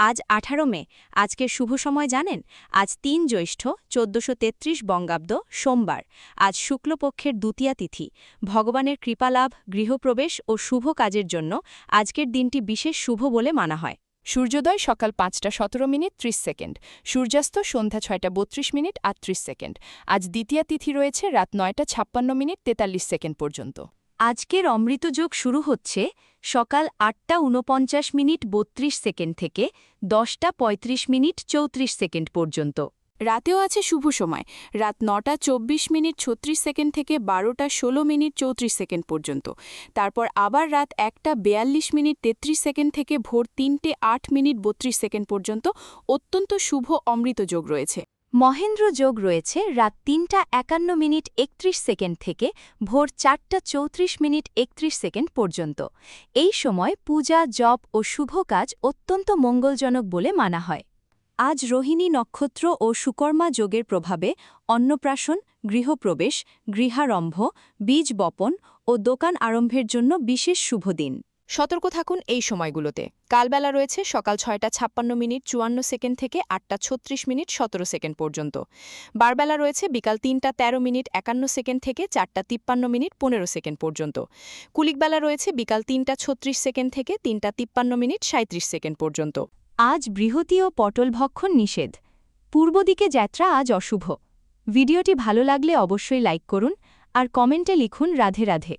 আজ ১৮ মে। আজকের শুভ সময় জানেন? আজ ৩ জ্যৈষ্ঠ ১৪৩৩ বঙ্গাব্দ সোমবার। আজ শুক্লপক্ষের দ্বিতীয়া তিথি। ভগবানের কৃপালাভ, গৃহপ্রবেশ ও শুভ কাজের জন্য আজকের দিনটি বিশেষ শুভ বলে মানা হয়। সূর্যোদয় সকাল ৫টা ১৭ মিনিট ৩০ সেকেন্ড, সূর্যাস্ত সন্ধ্যা ৬টা ৩২ মিনিট ৩৮ সেকেন্ড। আজ দ্বিতীয়া তিথি রয়েছে রাত ৯টা ৫৬ মিনিট ৪৩ সেকেন্ড পর্যন্ত। আজকের অমৃতযোগ শুরু হচ্ছে সকাল ৮টা ৪৯ মিনিট ৩২ সেকেন্ড থেকে ১০টা ৩৫ মিনিট ৩৪ সেকেন্ড পর্যন্ত। রাতেও আছে শুভ সময় রাত ৯টা ২৪ মিনিট ৩৬ সেকেন্ড থেকে ১২টা ১৬ মিনিট ৩৪ সেকেন্ড পর্যন্ত। তারপর আবার রাত ১টা ৪২ মিনিট ৩৩ সেকেন্ড থেকে ভোর ৩টে ৮ মিনিট ৩২ সেকেন্ড পর্যন্ত অত্যন্ত শুভ অমৃত যোগ রয়েছে। মহেন্দ্র যোগ রয়েছে রাত ৩টা ৫১ মিনিট ৩১ সেকেন্ড থেকে ভোর ৪টা ৩৪ মিনিট ৩১ সেকেন্ড পর্যন্ত। এই সময় পূজা, জপ ও শুভ কাজ অত্যন্ত মঙ্গলজনক বলে মানা হয়। আজ রোহিণী নক্ষত্র ও সুকর্মা যোগের প্রভাবে অন্নপ্রাশন, গৃহপ্রবেশ, গৃহারম্ভ, বীজ বপন ও দোকান আরম্ভের জন্য বিশেষ শুভ দিন। সতর্ক থাকুন এই সময়গুলোতে। কালবেলা রয়েছে সকাল ৬টা ৫৬ মিনিট ৫৪ সেকেন্ড থেকে ৮টা ৩৬ মিনিট ১৭ সেকেন্ড পর্যন্ত। বারবেলা রয়েছে বিকাল ৩টা ১৩ মিনিট ৫১ সেকেন্ড থেকে ৪টা ৫৩ মিনিট ১৫ সেকেন্ড পর্যন্ত। কুলিকবেলা রয়েছে বিকাল ৩টা ৩৬ সেকেন্ড থেকে ৩টা ৫৩ মিনিট ৩৭ সেকেন্ড পর্যন্ত। আজ বৃহতি ও পটল ভক্ষণ নিষেধ। পূর্ব দিকে যাত্রা আজ অশুভ। ভিডিওটি ভালো লাগলে অবশ্যই লাইক করুন আর কমেন্টে লিখুন রাধে রাধে।